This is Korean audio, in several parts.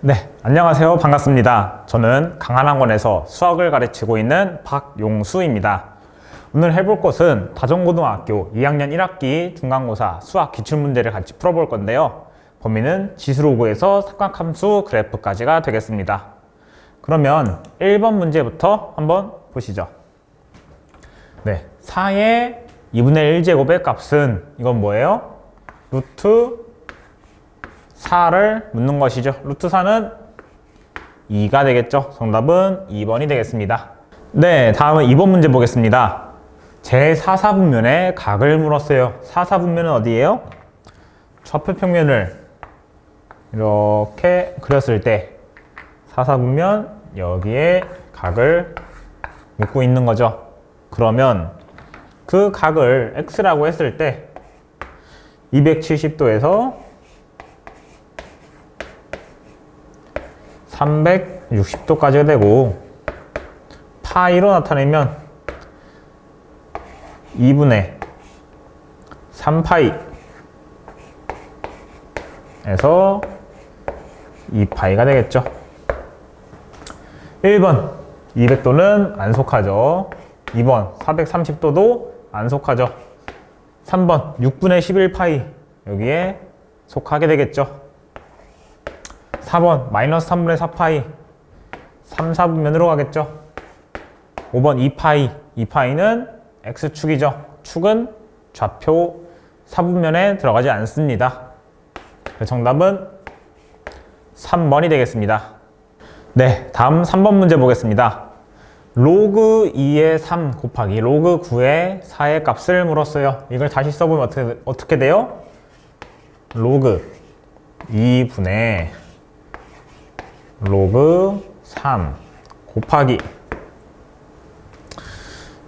네, 안녕하세요. 반갑습니다. 저는 강한학원에서 수학을 가르치고 있는 박용수입니다. 오늘 해볼 것은 다정고등학교 2학년 1학기 중간고사 수학 기출문제를 같이 풀어볼 건데요. 범위는 지수로 구해서 삼각함수 그래프까지가 되겠습니다. 그러면 1번 문제부터 한번 보시죠. 네, 4의 2분의 1제곱의 값은 이건 뭐예요? 루트 4를 묻는 것이죠. 루트 4는 2가 되겠죠. 정답은 2번이 되겠습니다. 네, 다음은 2번 문제 보겠습니다. 제4사분면의 각을 물었어요. 4사분면은 어디예요? 좌표평면을 이렇게 그렸을 때 4사분면 여기에 각을 묻고 있는 거죠. 그러면 그 각을 x라고 했을 때 270도에서 360도까지가 되고 파이로 나타내면 2분의 3파이에서 2파이가 되겠죠. 1번 200도는 안 속하죠. 2번 430도도 안 속하죠. 3번 6분의 11파이 여기에 속하게 되겠죠. 4번 마이너스 3분의 4파이 3, 4분면으로 가겠죠. 5번 2파이 2파이는 x축이죠. 축은 좌표 4분면에 들어가지 않습니다. 정답은 3번이 되겠습니다. 네, 다음 3번 문제 보겠습니다. 로그 2의 3 곱하기 로그 9의 4의 값을 물었어요. 이걸 다시 써보면 어떻게 돼요? 로그 2분의 로그 3 곱하기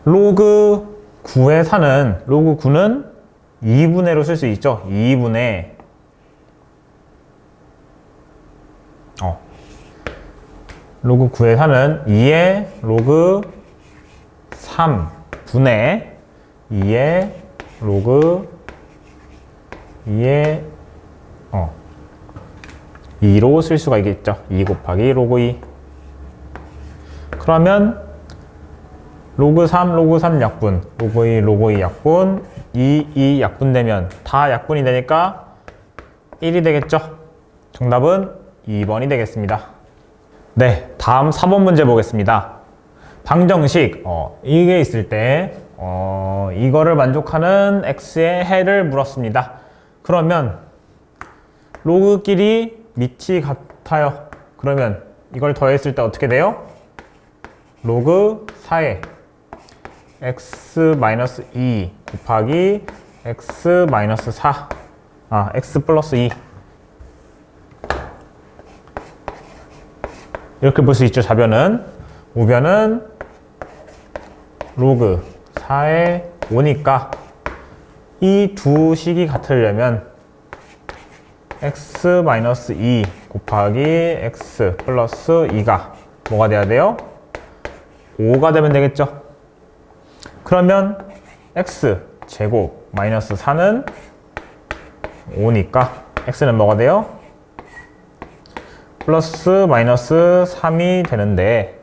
로그 9의 4는 로그 9는 2분의로 쓸 수 있죠. 2분의 로그 9의 4는 2의 로그 3분의 2의 로그 2의 2로 쓸 수가 있겠죠. 2 곱하기 로그 2. 그러면 로그 3 약분, 로그 2 약분, 2 약분되면 다 약분이 되니까 1이 되겠죠. 정답은 2번이 되겠습니다. 네, 다음 4번 문제 보겠습니다. 방정식, 이게 있을 때 이거를 만족하는 x의 해를 물었습니다. 그러면 로그끼리 밑이 같아요. 그러면 이걸 더했을 때 어떻게 돼요? 로그 4에 x-2 곱하기 x-4 x 플러스 2 이렇게 볼 수 있죠. 좌변은. 우변은 로그 4에 5니까 이 두 식이 같으려면 x-2 곱하기 x 플러스 2가 뭐가 돼야 돼요? 5가 되면 되겠죠. 그러면 x 제곱 마이너스 4는 5니까 x는 뭐가 돼요? 플러스 마이너스 3이 되는데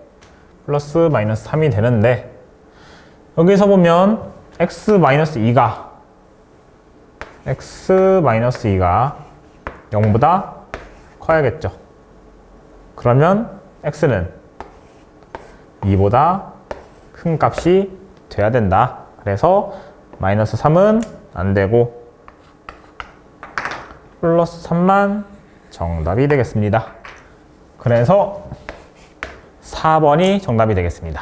여기서 보면 x-2가 0보다 커야겠죠. 그러면 x는 2보다 큰 값이 돼야 된다. 그래서 마이너스 3은 안 되고 플러스 3만 정답이 되겠습니다. 그래서 4번이 정답이 되겠습니다.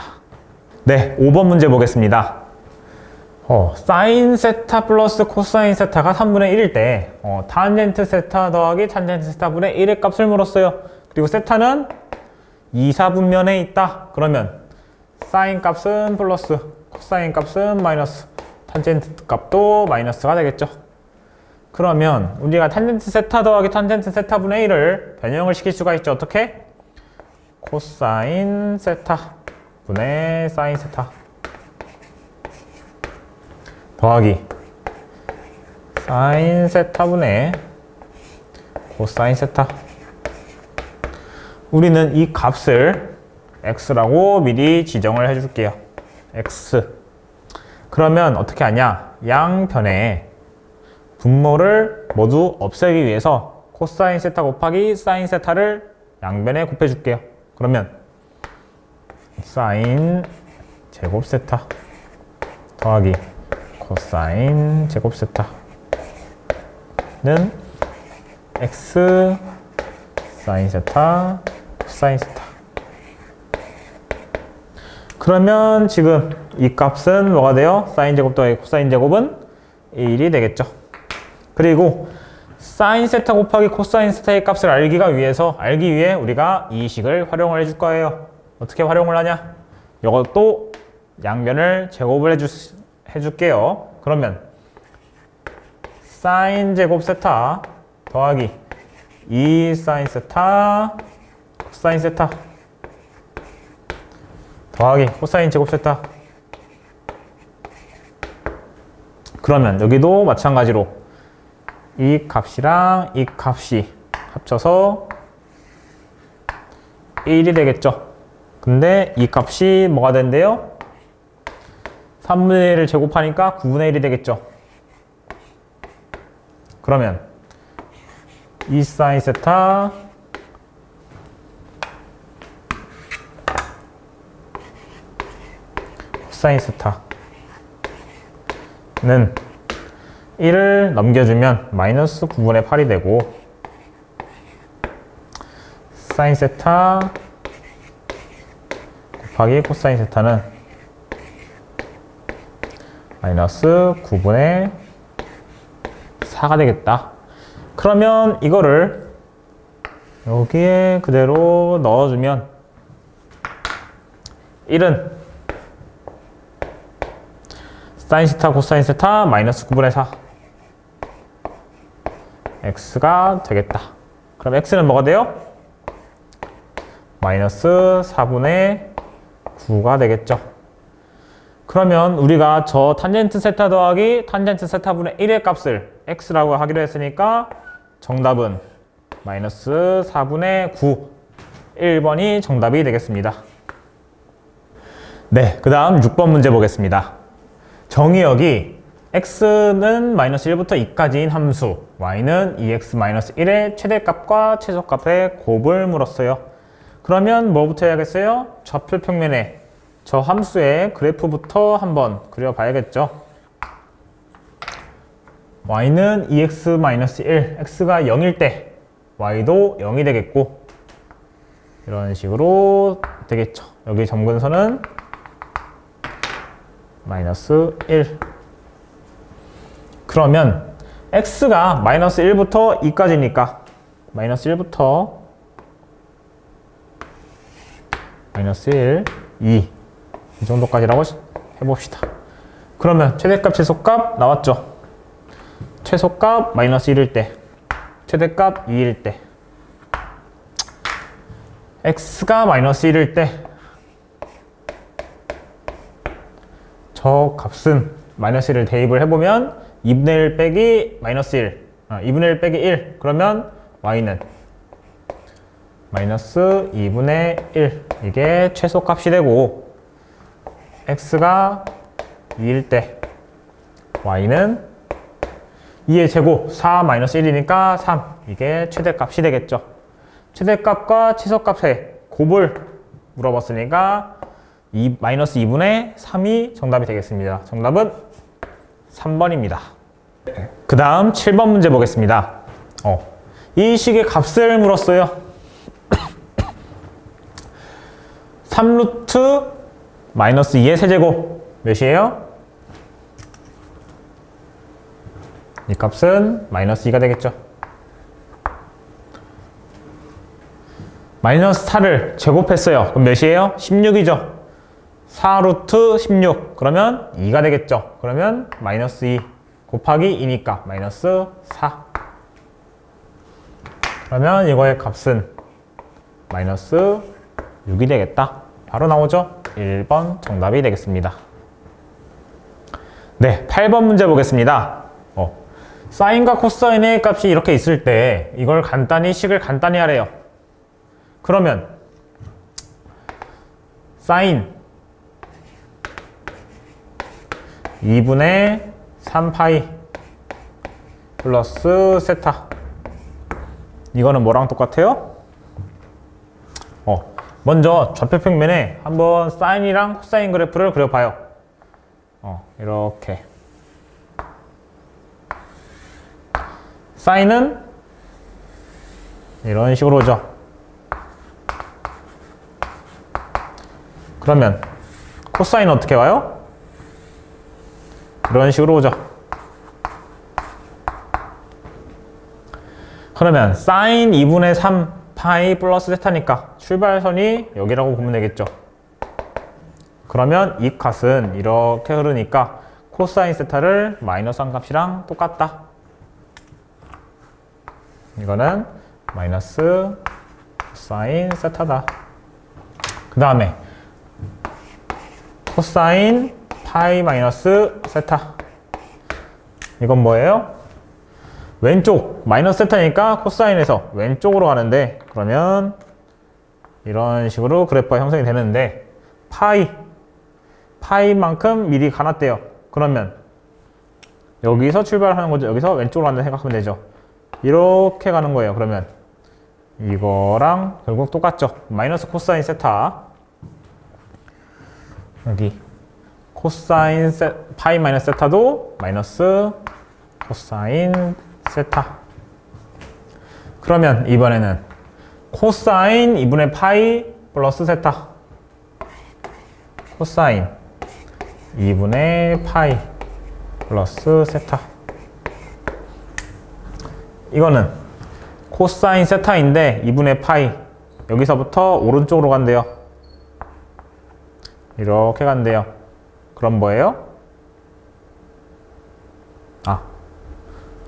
네, 5번 문제 보겠습니다. 사인 세타 플러스 코사인 세타가 3분의 1일 때 탄젠트 세타 더하기 탄젠트 세타 분의 1의 값을 물었어요. 그리고 세타는 2, 4분면에 있다. 그러면 사인 값은 플러스, 코사인 값은 마이너스, 탄젠트 값도 마이너스가 되겠죠. 그러면 우리가 탄젠트 세타 더하기 탄젠트 세타 분의 1을 변형을 시킬 수가 있죠. 어떻게? 코사인 세타 분의 사인 세타 더하기 사인 세타분의 코사인 세타 우리는 이 값을 x라고 미리 지정을 해줄게요. x. 그러면 어떻게 하냐? 양변에 분모를 모두 없애기 위해서 코사인 세타 곱하기 사인 세타를 양변에 곱해줄게요. 그러면 사인 제곱 세타 더하기 코사인 제곱 세타는 x 사인 세타 코사인 세타. 그러면 지금 이 값은 뭐가 돼요? 사인 제곱 더하기 코사인 제곱은 1이 되겠죠. 그리고 사인 세타 곱하기 코사인 세타의 값을 알기 위해 우리가 이 식을 활용을 해줄 거예요. 어떻게 활용을 하냐? 이것도 양변을 제곱을 해줄게요. 그러면 사인 제곱 세타 더하기 2 사인 세타 코사인 세타 더하기 코사인 제곱 세타. 그러면 여기도 마찬가지로 이 값이랑 이 값이 합쳐서 1이 되겠죠. 근데 이 값이 뭐가 된대요? 3분의 1을 제곱하니까 9분의 1이 되겠죠. 그러면 2 사인 세타 코사인 세타는 1을 넘겨주면 마이너스 9분의 8이 되고 사인 세타 곱하기 코사인 세타는 마이너스 9분의 4가 되겠다. 그러면 이거를 여기에 그대로 넣어주면 1은 사인 세타 코사인 세타 마이너스 9분의 4 x가 되겠다. 그럼 x는 뭐가 돼요? 마이너스 4분의 9가 되겠죠. 그러면 우리가 저 탄젠트 세타 더하기 탄젠트 세타분의 1의 값을 x라고 하기로 했으니까 정답은 마이너스 4분의 9 1번이 정답이 되겠습니다. 네, 그 다음 6번 문제 보겠습니다. 정의역이 x는 마이너스 1부터 2까지인 함수, y는 2x-1의 최대값과 최소값의 곱을 물었어요. 그러면 뭐부터 해야겠어요? 좌표 평면에 저 함수의 그래프부터 한번 그려봐야겠죠. y는 2x-1, x가 0일 때 y도 0이 되겠고 이런 식으로 되겠죠. 여기 점근선은 마이너스 1. 그러면 x가 마이너스 1부터 2까지니까 마이너스 1부터 마이너스 1, 2 이 정도까지라고 해봅시다. 그러면 최대값, 최소값 나왔죠? 최소값 마이너스 1일 때, 최대값 2일 때, x가 마이너스 1일 때 저 값은 마이너스 1을 대입을 해보면 2분의 1 빼기 마이너스 1, 2분의 1 빼기 1 그러면 y는 마이너스 2분의 1 이게 최소값이 되고 x가 2일 때 y는 2의 제곱 4 마이너스 1이니까 3 이게 최대값이 되겠죠. 최대값과 최소값의 곱을 물어봤으니까 마이너스 2분의 3이 정답이 되겠습니다. 정답은 3번입니다. 그 다음 7번 문제 보겠습니다. 이 식의 값을 물었어요. 3루트 마이너스 2의 세제곱 몇이에요? 이 값은 마이너스 2가 되겠죠. 마이너스 4를 제곱했어요. 그럼 몇이에요? 16이죠. 4루트 16 그러면 2가 되겠죠. 그러면 마이너스 2 곱하기 2니까 마이너스 4. 그러면 이거의 값은 마이너스 6이 되겠다. 바로 나오죠. 1번 정답이 되겠습니다. 네, 8번 문제 보겠습니다. 사인과 코사인의 값이 이렇게 있을 때 이걸 식을 간단히 하래요. 그러면 사인 2분의 3파이 플러스 세타. 이거는 뭐랑 똑같아요? 먼저 좌표평면에 한번 사인이랑 코사인 그래프를 그려봐요. 이렇게. 사인은 이런 식으로 오죠. 그러면 코사인은 어떻게 와요? 이런 식으로 오죠. 그러면 사인 2분의 3 파이 플러스 세타니까 출발선이 여기라고 보면 되겠죠. 그러면 이 값은 이렇게 흐르니까 코사인 세타를 마이너스 한 값이랑 똑같다. 이거는 마이너스 코사인 세타다. 그 다음에 코사인 파이 마이너스 세타. 이건 뭐예요? 왼쪽 마이너스 세타니까 코사인에서 왼쪽으로 가는데, 그러면 이런 식으로 그래프가 형성이 되는데 파이만큼 미리 가놨대요. 그러면 여기서 출발하는 거죠. 여기서 왼쪽으로 간다 생각하면 되죠. 이렇게 가는 거예요. 그러면 이거랑 결국 똑같죠. 마이너스 코사인 세타. 여기 코사인 파이 마이너스 세타도 마이너스 코사인 세타. 그러면 이번에는 코사인 2분의 파이 플러스 세타. 코사인 2분의 파이 플러스 세타. 이거는 코사인 세타인데 2분의 파이, 여기서부터 오른쪽으로 간대요. 이렇게 간대요. 그럼 뭐예요?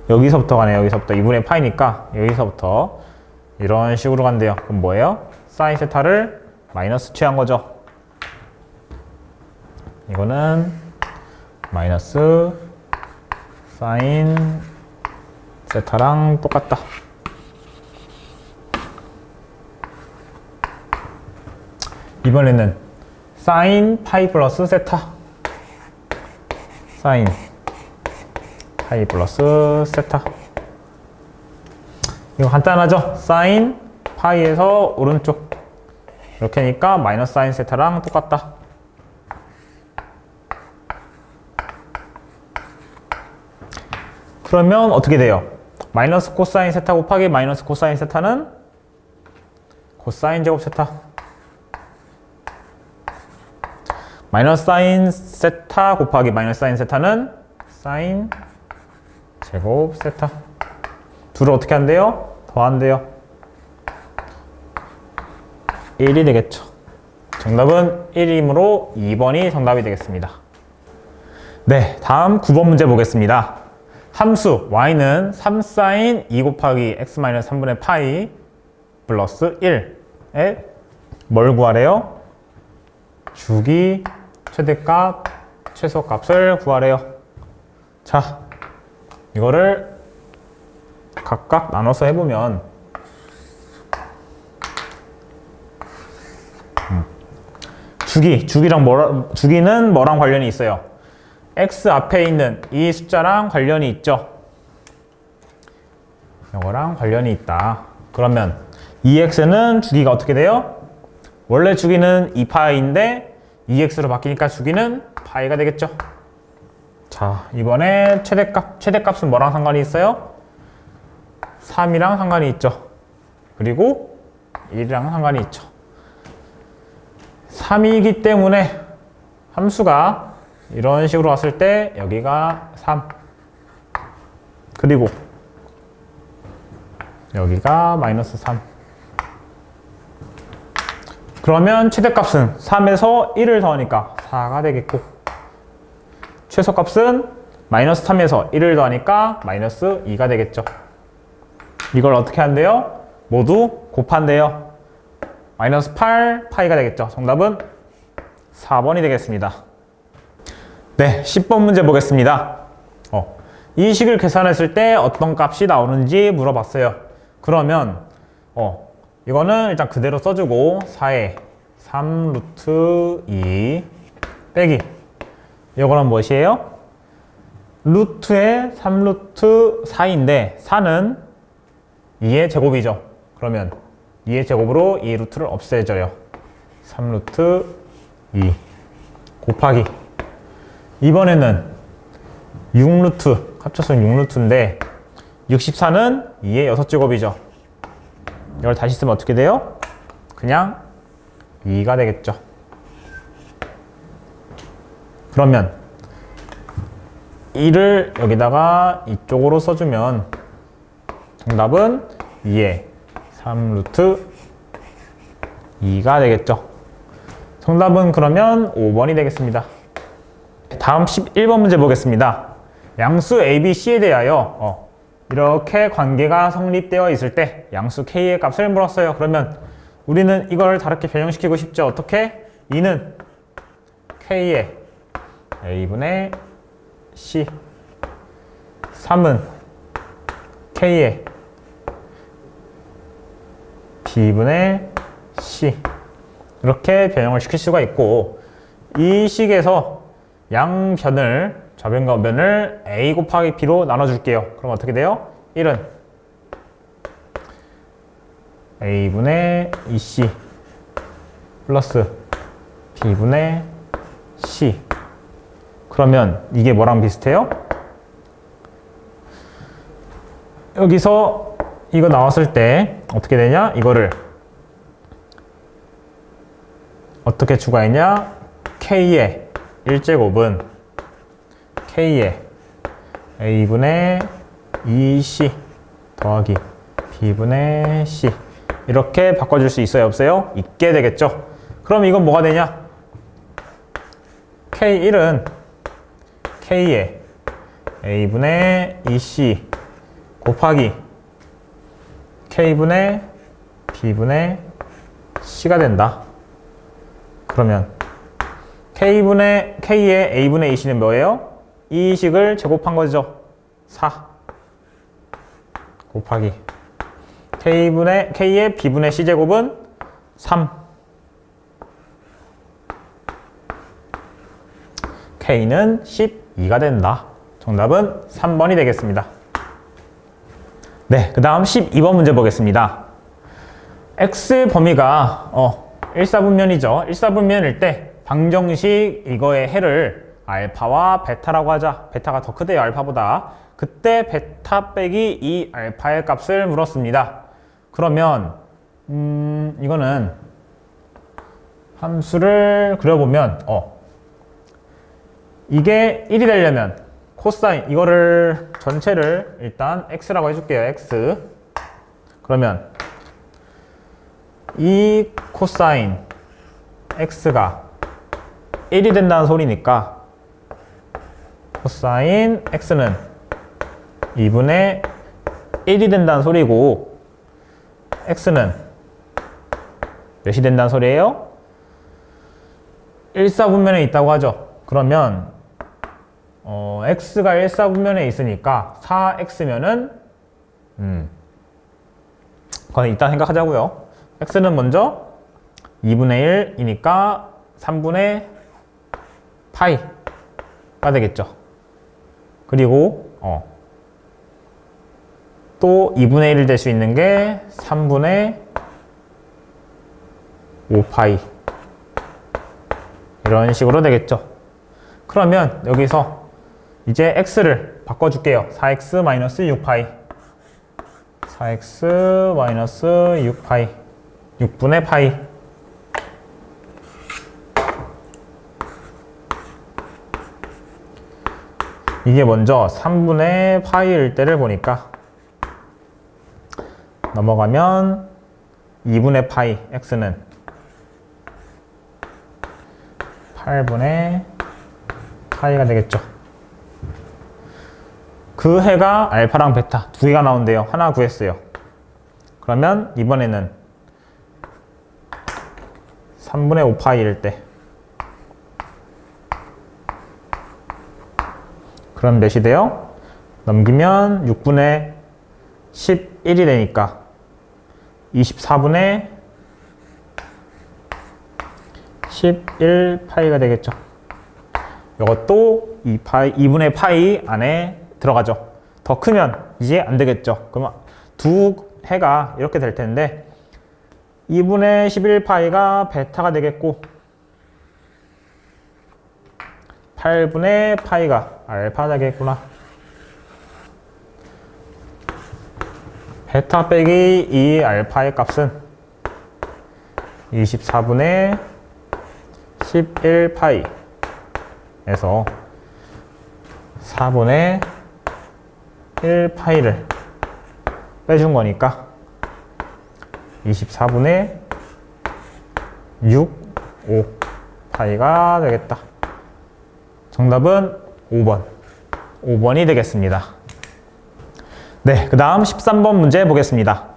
여기서부터 가네요. 여기서부터 2분의 파이니까 여기서부터 이런 식으로 간대요. 그럼 뭐예요? 사인 세타를 마이너스 취한 거죠. 이거는 마이너스 사인 세타랑 똑같다. 이번에는 사인 파이 플러스 세타. 사인 파이 플러스 세타. 이거 간단하죠? 사인 파이에서 오른쪽 이렇게 하니까 마이너스 사인 세타랑 똑같다. 그러면 어떻게 돼요? 마이너스 코사인 세타 곱하기 마이너스 코사인 세타는 코사인 제곱 세타. 마이너스 사인 세타 곱하기 마이너스 사인 세타는 사인 제곱 세타. 둘을 어떻게 한대요? 더한대요. 1이 되겠죠. 정답은 1이므로 2번이 정답이 되겠습니다. 네, 다음 9번 문제 보겠습니다. 함수 y는 3sin 2 곱하기 x-3분의 파이 플러스 1에 뭘 구하래요? 주기, 최대값, 최소값을 구하래요. 자, 이거를 각각 나눠서 해보면 주기는 뭐랑 관련이 있어요? x 앞에 있는 이 숫자랑 관련이 있죠. 이거랑 관련이 있다. 그러면 2x는 주기가 어떻게 돼요? 원래 주기는 2파이인데 2x로 바뀌니까 주기는 파이가 되겠죠. 자, 이번에 최대값은 뭐랑 상관이 있어요? 3이랑 상관이 있죠. 그리고 1이랑 상관이 있죠. 3이기 때문에 함수가 이런 식으로 왔을 때 여기가 3, 그리고 여기가 마이너스 3. 그러면 최대값은 3에서 1을 더하니까 4가 되겠고, 최소값은 마이너스 3에서 1을 더하니까 마이너스 2가 되겠죠. 이걸 어떻게 한대요? 모두 곱한대요. 마이너스 8 파이가 되겠죠. 정답은 4번이 되겠습니다. 네, 10번 문제 보겠습니다. 이 식을 계산했을 때 어떤 값이 나오는지 물어봤어요. 그러면 이거는 일단 그대로 써주고 4에 3 루트 2 빼기 이거는 무엇이에요? 루트에 3 루트 4인데 4는 2의 제곱이죠. 그러면 2의 제곱으로 이 루트를 없애줘요. 3 루트 2 곱하기 이번에는 6 루트 합쳐서 6 루트인데 64는 2의 6제곱이죠. 이걸 다시 쓰면 어떻게 돼요? 그냥 2가 되겠죠. 그러면 2를 여기다가 이쪽으로 써주면 정답은 2의 3 루트 2가 되겠죠. 정답은 그러면 5번이 되겠습니다. 다음 11번 문제 보겠습니다. 양수 A, B, C에 대하여 이렇게 관계가 성립되어 있을 때 양수 K의 값을 물었어요. 그러면 우리는 이걸 다르게 변형시키고 싶죠. 어떻게? 2는 K의 A분의 C 3은 K의 B분의 C 이렇게 변형을 시킬 수가 있고 이 식에서 양변을 좌변과 우변을 A 곱하기 B로 나눠줄게요. 그럼 어떻게 돼요? 1은 A분의 2C 플러스 B분의 C 그러면 이게 뭐랑 비슷해요? 여기서 이거 나왔을 때 어떻게 되냐? 이거를 어떻게 추가했냐? K의 1제곱은 K의 A분의 2C 더하기 B분의 C 이렇게 바꿔줄 수 있어요? 없어요? 있게 되겠죠? 그럼 이건 뭐가 되냐? K1은 K의 A분의 2C 곱하기 K분의 B분의 C가 된다. 그러면 K의 A분의 2C는 뭐예요? 이 식을 제곱한 거죠. 4 곱하기 K의 B분의 C 제곱은 3 K는 12가 된다. 정답은 3번이 되겠습니다. 네, 그 다음 12번 문제 보겠습니다. X 범위가 1사분면이죠. 1사분면일 때 방정식 이거의 해를 알파와 베타라고 하자. 베타가 더 크대요, 알파보다. 그때 베타 빼기 이 알파의 값을 물었습니다. 그러면 이거는 함수를 그려보면 이게 1이 되려면 코사인 이거를 전체를 일단 x라고 해줄게요. x 그러면 이 코사인 x가 1이 된다는 소리니까 코사인 x는 2분의 1이 된다는 소리고 x는 몇이 된다는 소리예요? 1사분면에 있다고 하죠. 그러면 x가 1사분면에 있으니까 4x면은 그건 이따 생각하자고요. x는 먼저 2분의 1이니까 3분의 파이가 되겠죠. 그리고 또 2분의 1이 될 수 있는 게 3분의 5파이 이런 식으로 되겠죠. 그러면 여기서 이제 x를 바꿔줄게요. 4x-6파이 4x-6파이 6분의 파이 이게 먼저 3분의 파이일 때를 보니까 넘어가면 2분의 파이 x는 8분의 파이가 되겠죠. 그 해가 알파랑 베타 두 개가 나온대요. 하나 구했어요. 그러면 이번에는 3분의 5파이일 때 그럼 몇이 돼요? 넘기면 6분의 11이 되니까 24분의 11파이가 되겠죠. 이것도 2분의 파이 안에 들어가죠. 더 크면 이제 안 되겠죠. 그러면 두 해가 이렇게 될 텐데 2분의 11파이가 베타가 되겠고 8분의 파이가 알파가 되겠구나. 베타 빼기 2 알파의 값은 24분의 11파이에서 4분의 1파이를 빼준 거니까 24분의 6, 5파이가 되겠다. 정답은 5번. 5번이 되겠습니다. 네, 그 다음 13번 문제 보겠습니다.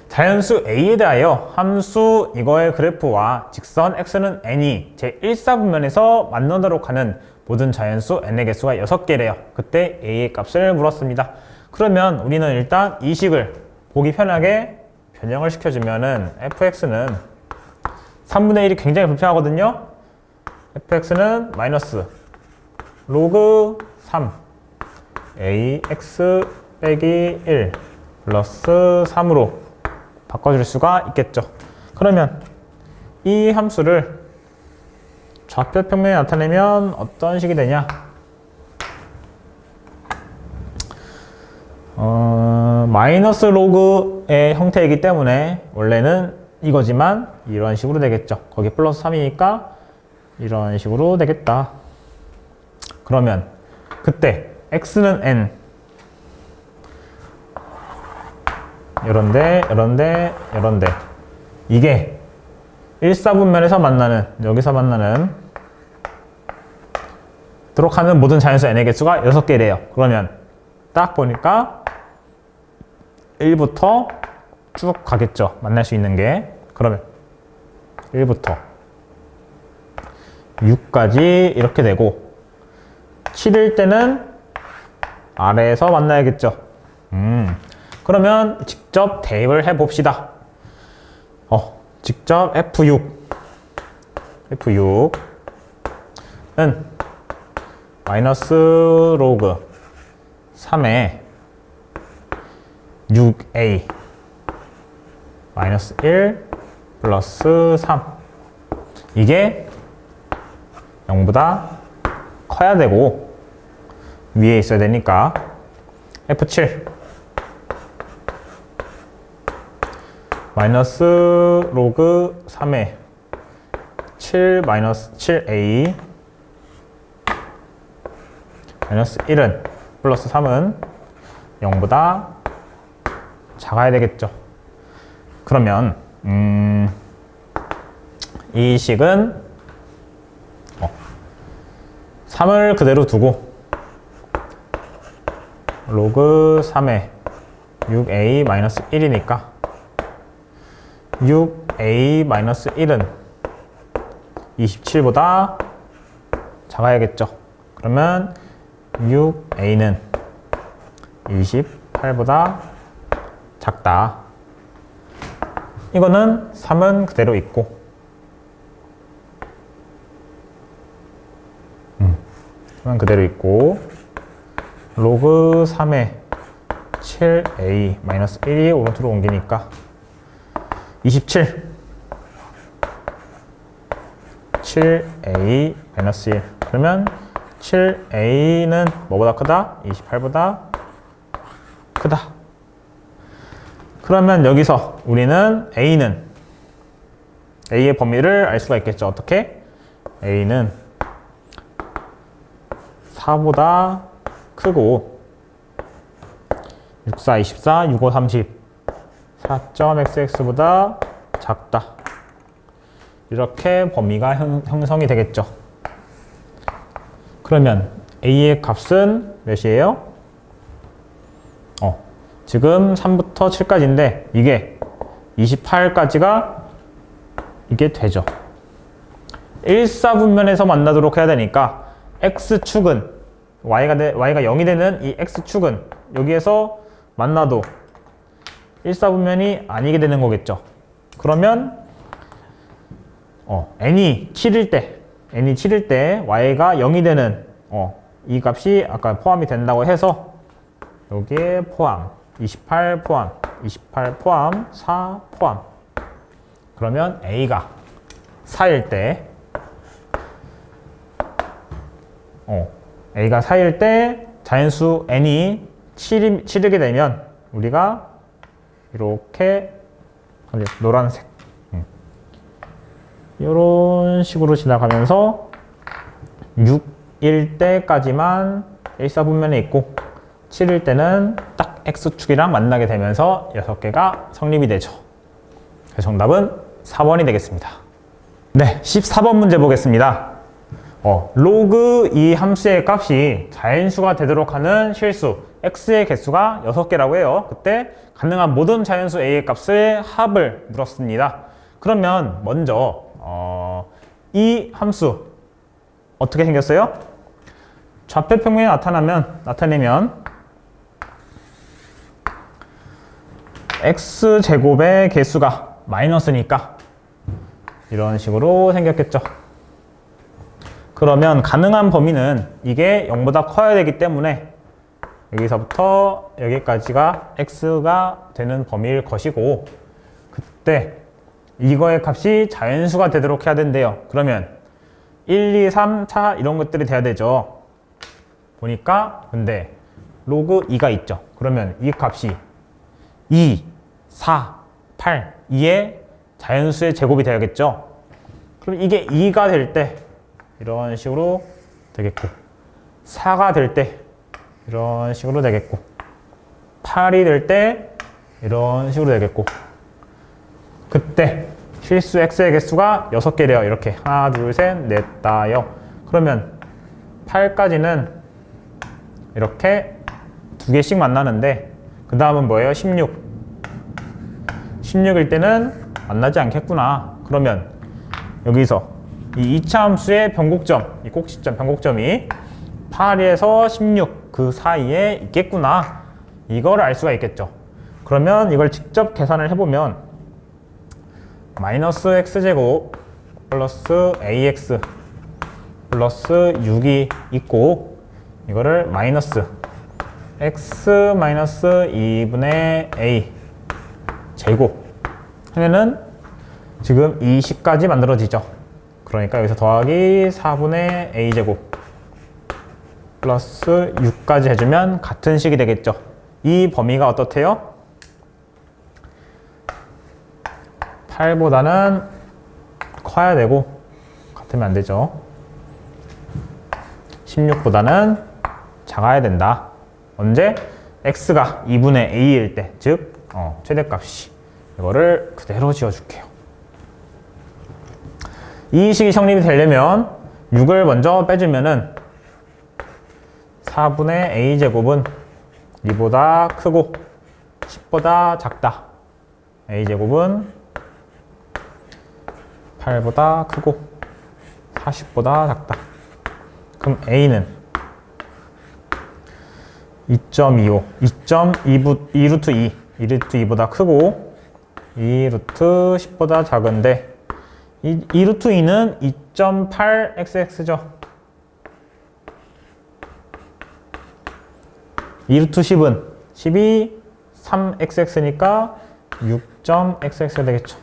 자연수 A에 대하여 함수 이거의 그래프와 직선 x는 n이 제1사분면에서 만나도록 하는 모든 자연수 n의 개수가 6개래요. 그때 A의 값을 물었습니다. 그러면 우리는 일단 이 식을 보기 편하게 변형을 시켜주면은 fx는 3분의 1이 굉장히 불편하거든요. fx는 마이너스 로그 3 ax 빼기 1 플러스 3으로 바꿔줄 수가 있겠죠. 그러면 이 함수를 좌표 평면에 나타내면 어떤 식이 되냐? 마이너스 로그의 형태이기 때문에 원래는 이거지만 이런 식으로 되겠죠. 거기 플러스 3이니까 이런 식으로 되겠다. 그러면 그때 x는 n 이런데 이게 1사분면에서 만나는 여기서 만나는 도록 하는 모든 자연수 n의 개수가 6개래요. 그러면 딱 보니까 1부터 쭉 가겠죠. 만날 수 있는 게. 그러면 1부터 6까지 이렇게 되고 7일 때는 아래에서 만나야겠죠. 그러면 직접 대입을 해 봅시다. 직접 F6은 마이너스 로그 3에 6a 마이너스 1 플러스 3 이게 0보다 커야 되고 위에 있어야 되니까 F7 마이너스 로그 3에 7 마이너스 7a 마이너스 1은 플러스 3은 0보다 작아야 되겠죠. 그러면 이 식은 3을 그대로 두고 로그 3에 6a 마이너스 1이니까 6a 마이너스 1은 27보다 작아야겠죠. 그러면 6a는 28보다 작다. 이거는 3은 그대로 있고 3은 그대로 있고 로그 3에 7a 마이너스 1이 오른쪽으로 옮기니까 27 7a 마이너스 1 그러면 7a는 뭐보다 크다? 28보다 크다. 그러면 여기서 우리는 A의 범위를 알 수가 있겠죠. 어떻게? A는 4보다 크고 6, 4, 24, 6, 5, 30 4.xx보다 작다. 이렇게 범위가 형성이 되겠죠. 그러면 A의 값은 몇이에요? 지금 3부터 7까지인데 이게 28까지가 이게 되죠. 1사분면에서 만나도록 해야 되니까 x축은 y가 0이 되는 이 x축은 여기에서 만나도 1사분면이 아니게 되는 거겠죠. 그러면 n이 7일 때 y가 0이 되는 이 값이 아까 포함이 된다고 해서 여기에 포함 28 포함 28 포함 4 포함. 그러면 a가 4일 때 a가 4일 때 자연수 n이 7이게 되면 우리가 이렇게 노란색 이런 식으로 지나가면서 6일 때까지만 1사분면에 있고 7일 때는 딱 x축이랑 만나게 되면서 6개가 성립이 되죠. 그래서 정답은 4번이 되겠습니다. 네, 14번 문제 보겠습니다. 로그 이 함수의 값이 자연수가 되도록 하는 실수 x의 개수가 6개라고 해요. 그때 가능한 모든 자연수 a의 값의 합을 물었습니다. 그러면 먼저 이 함수 어떻게 생겼어요? 좌표 평면이 나타내면 x제곱의 개수가 마이너스니까 이런 식으로 생겼겠죠. 그러면 가능한 범위는 이게 0보다 커야 되기 때문에 여기서부터 여기까지가 x가 되는 범위일 것이고, 그때 이거의 값이 자연수가 되도록 해야 된대요. 그러면 1, 2, 3, 4 이런 것들이 돼야 되죠. 보니까 근데 로그 2가 있죠. 그러면 이 값이 2, 4, 8, 2의 자연수의 제곱이 되야겠죠. 그럼 이게 2가 될 때 이런 식으로 되겠고, 4가 될 때 이런 식으로 되겠고, 8이 될 때 이런 식으로 되겠고, 그때 실수 x의 개수가 6개래요. 이렇게 하나, 둘, 셋, 넷, 다, 여. 그러면 8까지는 이렇게 2개씩 만나는데 그 다음은 뭐예요? 16일 때는 만나지 않겠구나. 그러면 여기서 이 2차 함수의 변곡점, 이 꼭지점, 변곡점이 8에서 16 그 사이에 있겠구나. 이걸 알 수가 있겠죠. 그러면 이걸 직접 계산을 해보면 마이너스 x제곱 플러스 ax 플러스 6이 있고, 이거를 마이너스 x 마이너스 2분의 a 제곱 하면은 지금 20까지 만들어지죠. 그러니까 여기서 더하기 4분의 a 제곱 플러스 6까지 해주면 같은 식이 되겠죠. 이 범위가 어떻대요? 8보다는 커야 되고 같으면 안 되죠. 16보다는 작아야 된다. 언제? x가 2분의 a일 때, 즉 최대값이. 이거를 그대로 지어줄게요. 이 식이 성립이 되려면 6을 먼저 빼주면은 4분의 a제곱은 2보다 크고 10보다 작다. a제곱은 8보다 크고 40보다 작다. 그럼 a는 2.25, 2루트 2, 2루트 2보다 크고 2루트 10보다 작은데 2루트 2는 2.8xx죠. 2루트 10은 10이 3xx니까 6.xx가 되겠죠.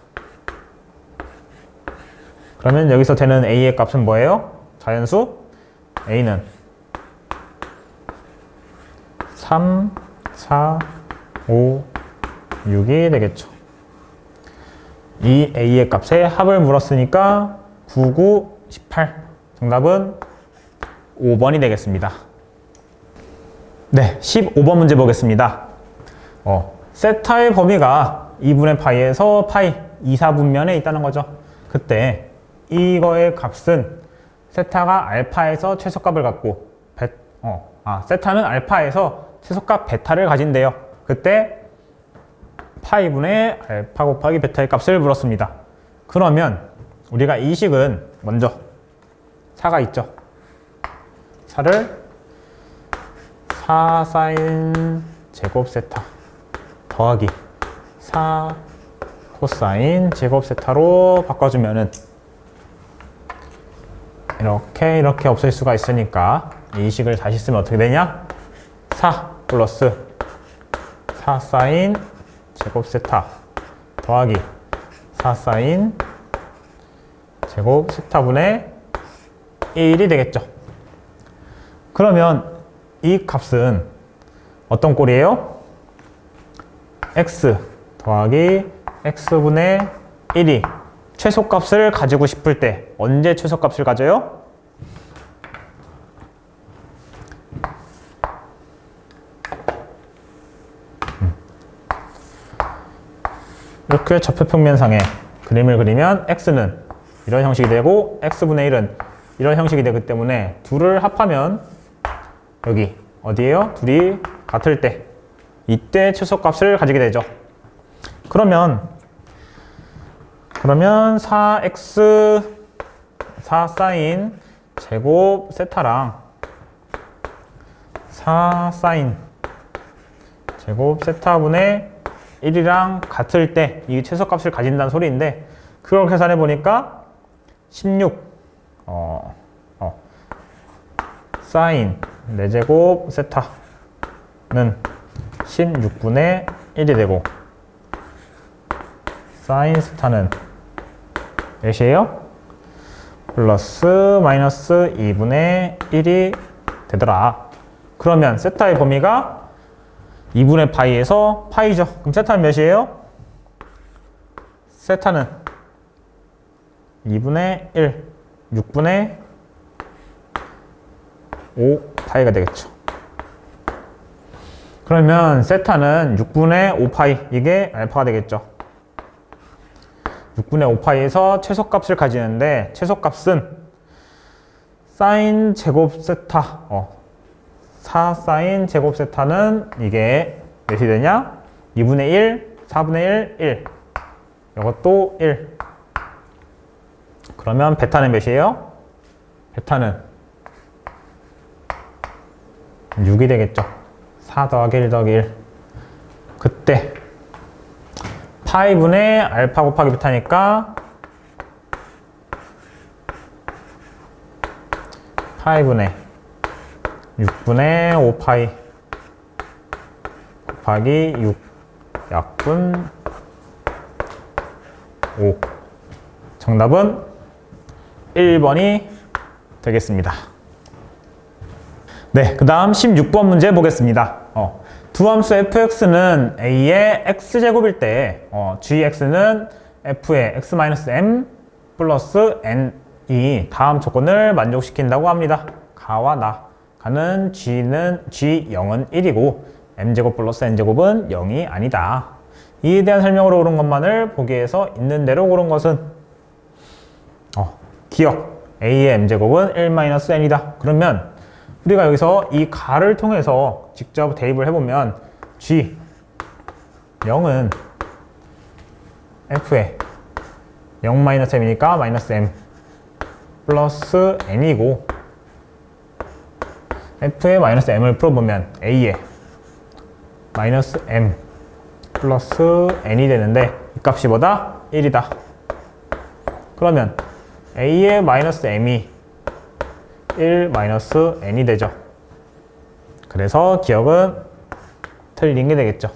그러면 여기서 되는 a의 값은 뭐예요? 자연수 a는 3, 4, 5, 6이 되겠죠. 이 a의 값에 합을 물었으니까 9, 9, 18. 정답은 5번이 되겠습니다. 네, 15번 문제 보겠습니다. 세타의 범위가 2분의 파이에서 파이 2사분면에 있다는 거죠. 그때 이거의 값은 세타가 알파에서 최소값을 갖고 세타는 알파에서 최소값 베타를 가진대요. 그때 파이분의 알파 곱하기 베타의 값을 물었습니다. 그러면 우리가 이 식은 먼저 4가 있죠. 4를 4 사인 제곱 세타 더하기 4 코사인 제곱 세타로 바꿔주면은 이렇게 없앨 수가 있으니까 이 식을 다시 쓰면 어떻게 되냐? 4 플러스 4 사인 제곱 세타 더하기 4 사인 제곱 세타분의 1이 되겠죠. 그러면 이 값은 어떤 꼴이에요? x 더하기 x분의 1이 최소값을 가지고 싶을 때 언제 최소값을 가져요? 이렇게 좌표평면상에 그림을 그리면 x는 이런 형식이 되고 x분의 1은 이런 형식이 되기 때문에 둘을 합하면 여기 어디에요? 둘이 같을 때 이때 최소값을 가지게 되죠. 그러면 4x 4 사인 제곱 세타랑 4 사인 제곱 세타분의 1이랑 같을 때 이 최소값을 가진다는 소리인데 그걸 계산해 보니까 16 사인 4제곱 세타는 16분의 1이 되고 사인 세타는 몇이에요? 플러스 마이너스 2분의 1이 되더라. 그러면 세타의 범위가 2분의 파이에서 파이죠. 그럼 세타는 몇이에요? 세타는 2분의 1, 6분의 5 파이가 되겠죠. 그러면 세타는 6분의 5파이, 이게 알파가 되겠죠. 6분의 5파이에서 최소값을 가지는데 최소값은 사인 제곱 세타 4 사인 제곱 세타는 이게 몇이 되냐? 2분의 1, 4분의 1, 1 이것도 1 그러면 베타는 몇이에요? 베타는 6이 되겠죠. 4 더하기 1 더하기 1 그때 파이분의 알파 곱하기 베타니까 파이분의 6분의 5파이 곱하기 6 약분 5 정답은 1번이 되겠습니다. 네, 그 다음 16번 문제 보겠습니다. 두 함수 fx는 a의 x제곱일 때 gx는 f의 x-m 플러스 n이 다음 조건을 만족시킨다고 합니다. 가와 나. 가는 g0은 1이고 m제곱 플러스 n제곱은 0이 아니다. 이에 대한 설명으로 옳은 것만을 보기에서 있는 대로 고른 것은 기억 a의 m제곱은 1-n이다. 그러면 우리가 여기서 이 가를 통해서 직접 대입을 해보면 g 0은 f의 0-m이니까 -m 플러스 n이고 f의 -m을 풀어보면 a의 -m 플러스 n이 되는데 이 값이 뭐다? 1이다. 그러면 a의 -m이 1-n이 되죠. 그래서 기억은 틀린 게 되겠죠.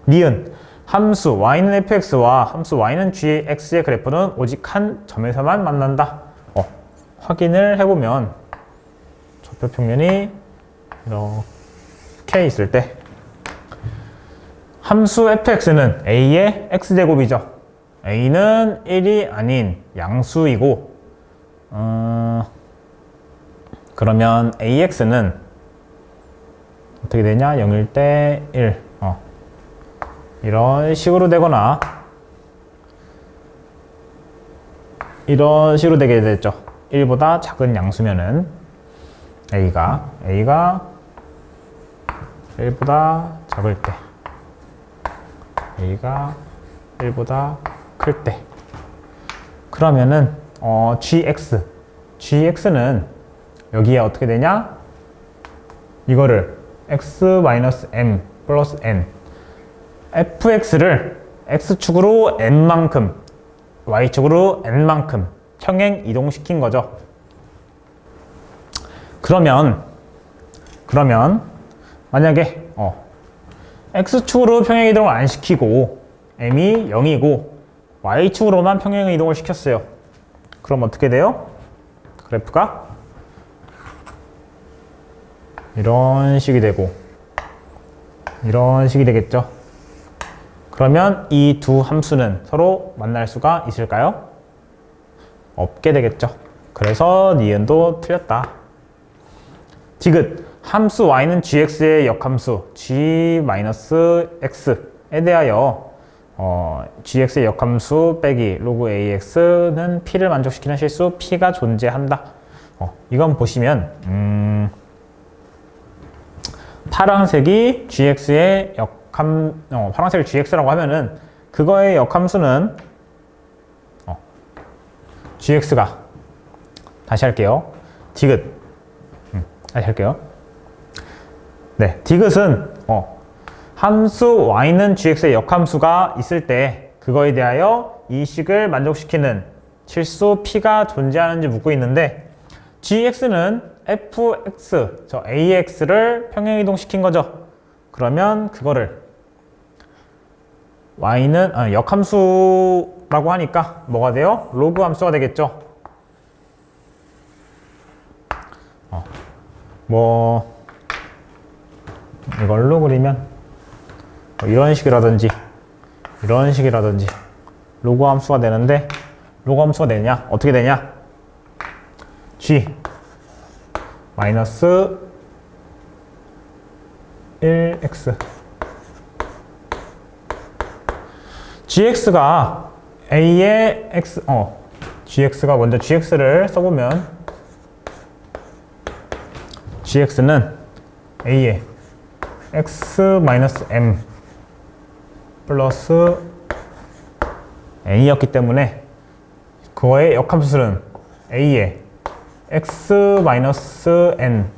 니은 함수 y는 fx와 함수 y는 gx의 그래프는 오직 한 점에서만 만난다. 확인을 해보면 좌표평면이 이렇게 있을 때 함수 fx는 a의 x제곱이죠. a는 1이 아닌 양수이고 그러면 ax는 어떻게 되냐? 0일 때 1 이런 식으로 되거나 이런 식으로 되게 되죠. 1보다 작은 양수면은 a가 1보다 작을 때 a가 1보다 클 때 그러면은 gx는 여기에 어떻게 되냐? 이거를 x-m 플러스 n fx를 x축으로 n만큼, y축으로 n만큼 평행 이동시킨 거죠. 그러면 만약에 x축으로 평행 이동을 안 시키고 m이 0이고 y축으로만 평행 이동을 시켰어요. 그럼 어떻게 돼요? 그래프가 이런 식이 되고 이런 식이 되겠죠. 그러면 이 두 함수는 서로 만날 수가 있을까요? 없게 되겠죠. 그래서 니은도 틀렸다. 디귿, 함수 y는 gx의 역함수 g-x에 대하여 gx의 역함수 빼기 로그 ax는 p를 만족시키는 실수 p가 존재한다. 이건 보시면 파란색이 gx의 파란색을 gx라고 하면은 그거의 역함수는 gx가 다시 할게요. 디귿 다시 할게요. 네, 디귿은 함수 y는 gx의 역함수가 있을 때 그거에 대하여 이 식을 만족시키는 실수 p가 존재하는지 묻고 있는데 gx는 fx, 저 ax를 평행이동시킨 거죠. 그러면 그거를 y는 역함수라고 하니까 뭐가 돼요? 로그 함수가 되겠죠. 이걸로 그리면 이런 식이라든지 로그 함수가 되는데 로그 함수가 되냐? 어떻게 되냐? g 마이너스 1x gx가 a의 x gx가 먼저 gx를 써보면 gx는 a의 x-m 플러스 n이었기 때문에 그거의 역함수는 a의 x-n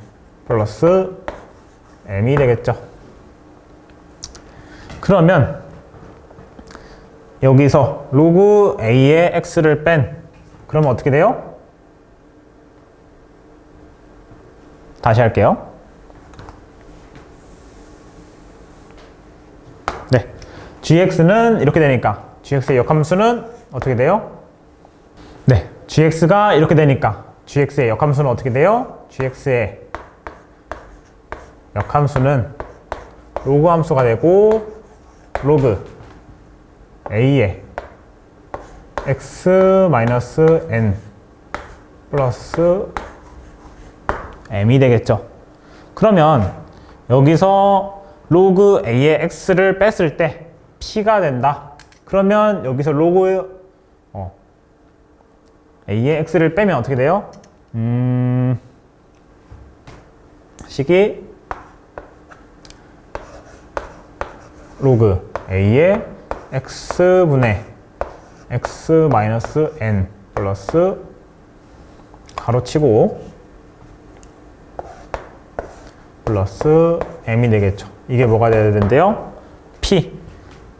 플러스 m이 되겠죠. 그러면 여기서 로그 a의 x를 그러면 어떻게 돼요? 다시 할게요. 네, gx는 이렇게 되니까 gx의 역함수는 어떻게 돼요? 네, gx가 이렇게 되니까 gx의 역함수는 어떻게 돼요? gx의 역함수는 로그 함수가 되고 로그 a의 x-n 플러스 m이 되겠죠. 그러면 여기서 로그 a의 x를 뺐을 때 p가 된다. 그러면 여기서 로그 a의 x를 빼면 어떻게 돼요? 식이 로그 a의 x분의 x-n 플러스 가로치고 플러스 m이 되겠죠. 이게 뭐가 돼야 되는데요?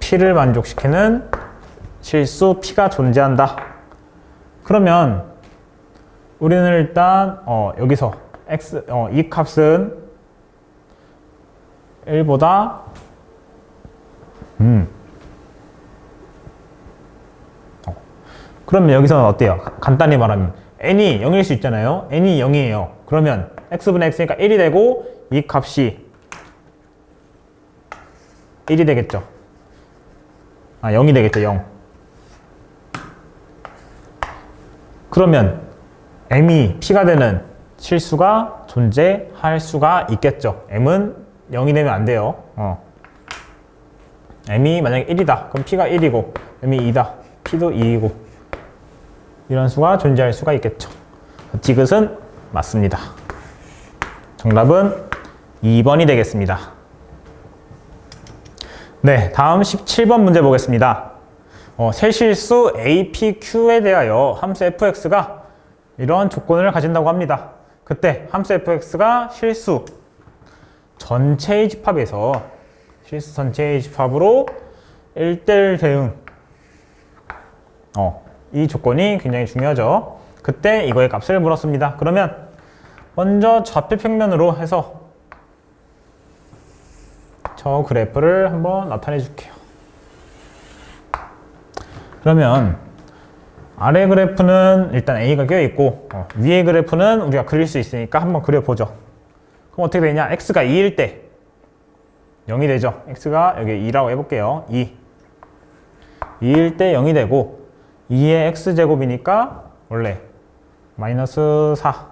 p를 만족시키는 실수 p가 존재한다. 그러면 우리는 일단 여기서 이 값은 1보다 그러면 여기서는 어때요? 간단히 말하면 n이 0일 수 있잖아요. n이 0이에요. 그러면 x분의 x니까 1이 되고 이 값이 1이 되겠죠. 0이 되겠죠. 0. 그러면 m이 p가 되는 실수가 존재할 수가 있겠죠. m은 0이 되면 안 돼요. m이 만약에 1이다. 그럼 p가 1이고 m이 2다. p도 2이고 이런 수가 존재할 수가 있겠죠. 디귿은 맞습니다. 정답은 2번이 되겠습니다. 네, 다음 17번 문제 보겠습니다. 세실수 APQ에 대하여 함수 fx가 이런 조건을 가진다고 합니다. 그때 함수 fx가 실수 전체의 집합에서 실수 전체의 집합으로 1대1 대응. 이 조건이 굉장히 중요하죠. 그때 이거의 값을 물었습니다. 그러면 먼저 좌표 평면으로 해서 저 그래프를 한번 나타내 줄게요. 그러면 아래 그래프는 일단 A가 껴 있고 위에 그래프는 우리가 그릴 수 있으니까 한번 그려보죠. 그럼 어떻게 되냐? X가 2일 때 0이 되죠. X가 여기 2라고 해볼게요. 2일 때 0이 되고 2의 X제곱이니까 원래 마이너스 4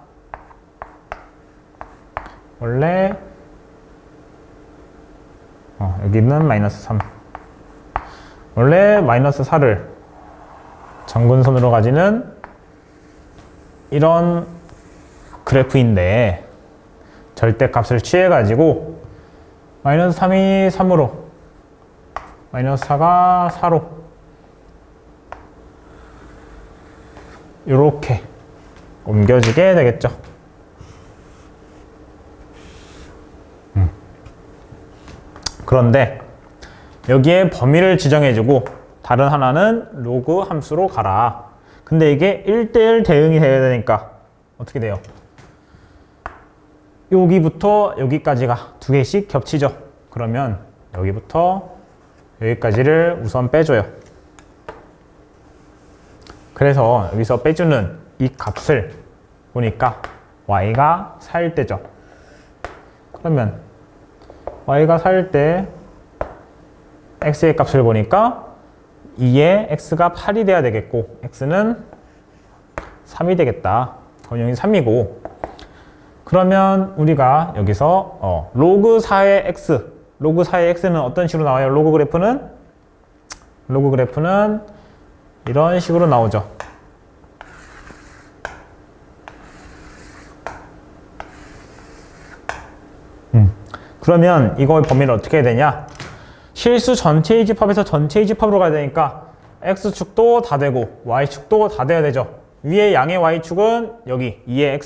원래 여기는 마이너스 3 원래 마이너스 4를 정근선으로 가지는 이런 그래프인데 절대값을 취해가지고 마이너스 3이 3으로 마이너스 4가 4로 이렇게 옮겨지게 되겠죠. 그런데 여기에 범위를 지정해주고 다른 하나는 로그 함수로 가라. 근데 이게 1대1 대응이 돼야 되니까 어떻게 돼요? 여기부터 여기까지가 두 개씩 겹치죠. 그러면 여기부터 여기까지를 우선 빼줘요. 그래서 여기서 빼주는 이 값을 보니까 y가 4일 때죠. 그러면 y가 4일 때 x의 값을 보니까 2에 x가 8이 돼야 되겠고 x는 3이 되겠다. 그럼 여기 3이고 그러면 우리가 여기서 로그 4의 x 로그 4의 x는 어떤 식으로 나와요? 로그 그래프는 이런 식으로 나오죠. 그러면 이거의 범위를 어떻게 해야 되냐? 실수 전체의 집합에서 전체의 집합으로 가야 되니까 x축도 다 되고 y축도 다 돼야 되죠. 위에 양의 y축은 여기 2의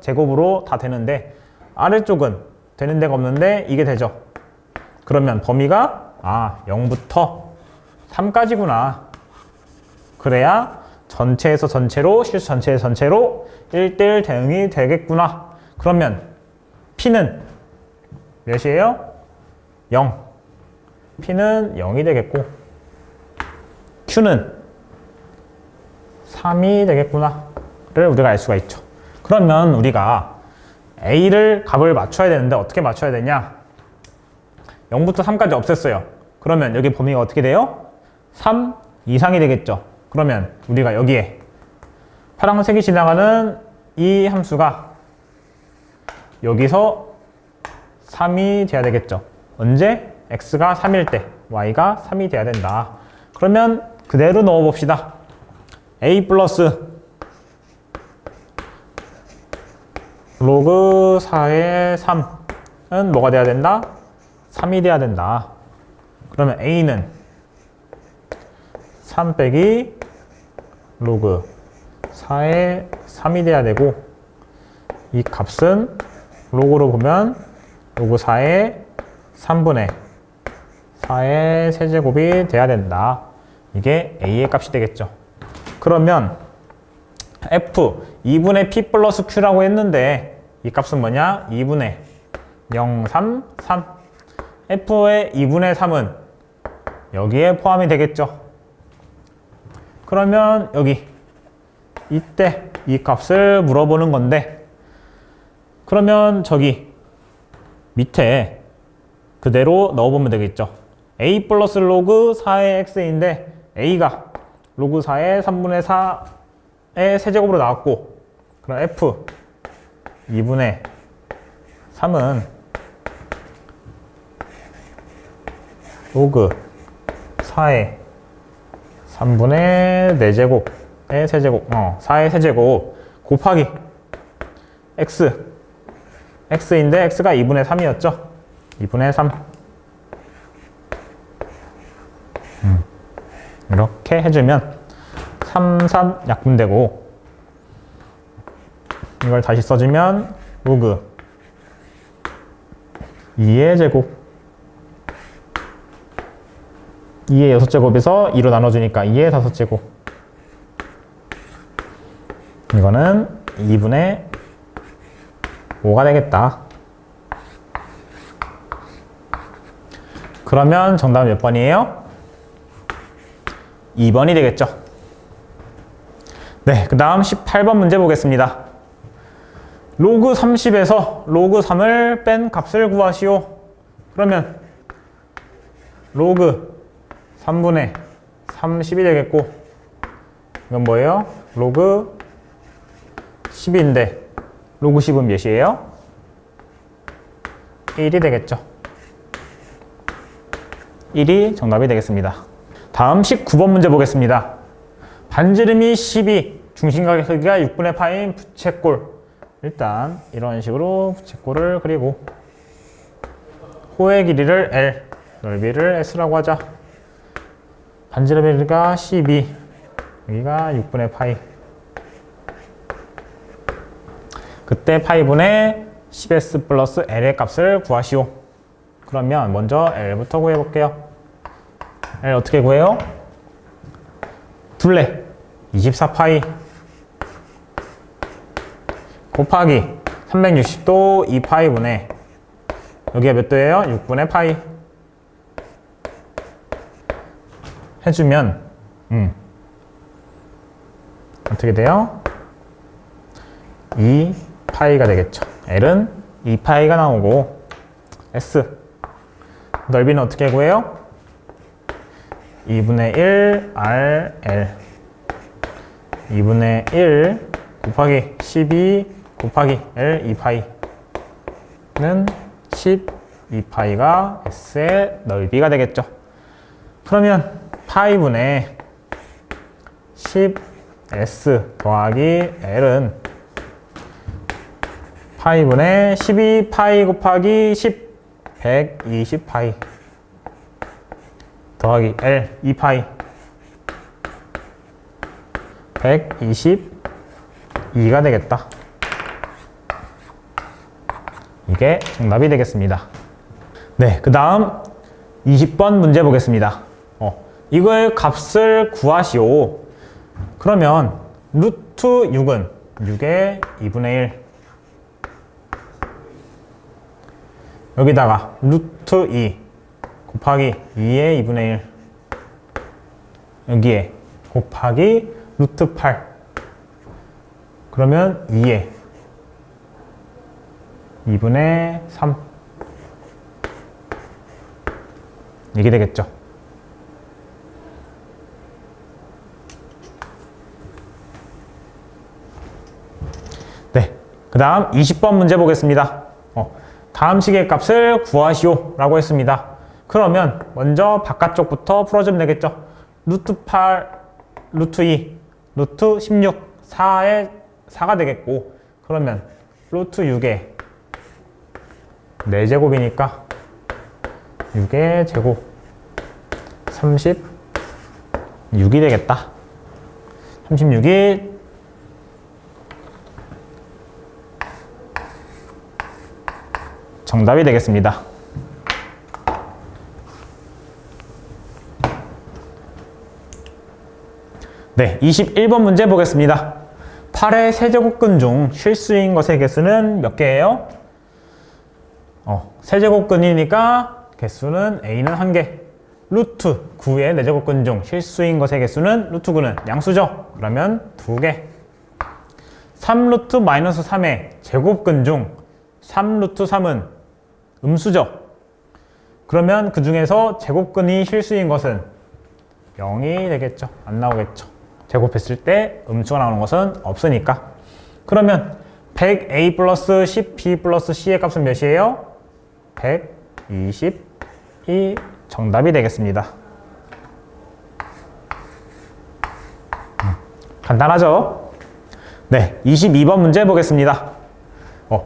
x제곱으로 다 되는데 아래쪽은 되는 데가 없는데 이게 되죠. 그러면 범위가 0부터 3까지구나. 그래야 전체에서 전체로 실수 전체에서 전체로 1대1 대응이 되겠구나. 그러면 P는 몇이에요? 0. P는 0이 되겠고 Q는 3이 되겠구나를 우리가 알 수가 있죠. 그러면 우리가 A를 값을 맞춰야 되는데 어떻게 맞춰야 되냐? 0부터 3까지 없앴어요. 그러면 여기 범위가 어떻게 돼요? 3 이상이 되겠죠. 그러면 우리가 여기에 파란색이 지나가는 이 함수가 여기서 3이 돼야 되겠죠. 언제? x가 3일 때 y가 3이 돼야 된다. 그러면 그대로 넣어봅시다. a 플러스 로그 4의 3은 뭐가 돼야 된다? 3이 돼야 된다. 그러면 a는 3 빼기 로그 4의 3이 돼야 되고 이 값은 로그로 보면 로그 4의 3분의 4의 세제곱이 돼야 된다. 이게 a의 값이 되겠죠. 그러면 f 2분의 p 플러스 q라고 했는데 이 값은 뭐냐? 2분의 0, 3, 3 f의 2분의 3은 여기에 포함이 되겠죠. 그러면 여기 이때 이 값을 물어보는 건데 그러면 저기 밑에 그대로 넣어보면 되겠죠. a 플러스 로그 4의 x인데 a가 로그 4의 3분의 4의 세제곱으로 나왔고 그럼 f 2분의 3은 로그 4의 3분의 4제곱의 세제곱 4의 세제곱 곱하기 x인데 x가 2분의 3이었죠. 2분의 3 이렇게 해주면 3, 3 약분되고 이걸 다시 써주면 로그 2의 제곱 2의 6제곱에서 2로 나눠주니까 2의 5제곱. 이거는 2분의 5가 되겠다. 그러면 정답은 몇 번이에요? 2번이 되겠죠. 네, 그 다음 18번 문제 보겠습니다. 로그 30에서 로그 3을 뺀 값을 구하시오. 그러면 로그 3분의 30이 되겠고, 이건 뭐예요? 로그 10인데 로그 10은 몇이에요? 1이 되겠죠. 1이 정답이 되겠습니다. 다음 19번 문제 보겠습니다. 반지름이 12, 중심각의 크기가 6분의 파인 부채꼴. 일단 이런 식으로 부채꼴을 그리고 호의 길이를 L, 넓이를 S라고 하자. 반지름의 길이가 12, 여기가 6분의 파이. 그때 파이분의 10S 플러스 L의 값을 구하시오. 그러면 먼저 L부터 구해볼게요. L 어떻게 구해요? 둘레 24파이 곱하기 360도 2파이분의 여기가 몇 도예요? 6분의 파이 해주면 어떻게 돼요? 2파이가 되겠죠. L은 2파이가 나오고 S 넓이는 어떻게 구해요? 2분의 1 RL 2분의 1 곱하기 12 곱하기 L 2파이는 12파이가 S의 넓이가 되겠죠. 그러면 파이분의 10S 더하기 L은 파이분의 12파이 곱하기 10 120파이 더하기 L 2파이 122가 되겠다. 이게 정답이 되겠습니다. 네, 그 다음 20번 문제 보겠습니다. 이거의 값을 구하시오. 그러면 루트 6은 6의 2분의 1 여기다가 루트 2 곱하기 2의 2분의 1 여기에 곱하기 루트 8 그러면 2의 2분의 3 이게 되겠죠. 네, 그 다음 20번 문제 보겠습니다. 다음 식의 값을 구하시오 라고 했습니다. 그러면 먼저 바깥쪽부터 풀어주면 되겠죠. 루트 8, 루트 2, 루트 16, 4의 4가 되겠고 그러면 루트 6의 4제곱이니까 6의 제곱 36이 되겠다. 36이 정답이 되겠습니다. 네, 21번 문제 보겠습니다. 8의 세제곱근 중 실수인 것의 개수는 몇 개예요? 세제곱근이니까 개수는 A는 1개. 루트 9의 4제곱근 중 실수인 것의 개수는 루트 9는 양수죠? 그러면 2개. 3루트 마이너스 3의 제곱근 중 3루트 3은 음수죠? 그러면 그 중에서 제곱근이 실수인 것은 0이 되겠죠? 안 나오겠죠? 제곱했을 때 음수가 나오는 것은 없으니까. 그러면 100A 플러스 10B 플러스 C의 값은 몇이에요? 120이 정답이 되겠습니다. 간단하죠? 네, 22번 문제 보겠습니다.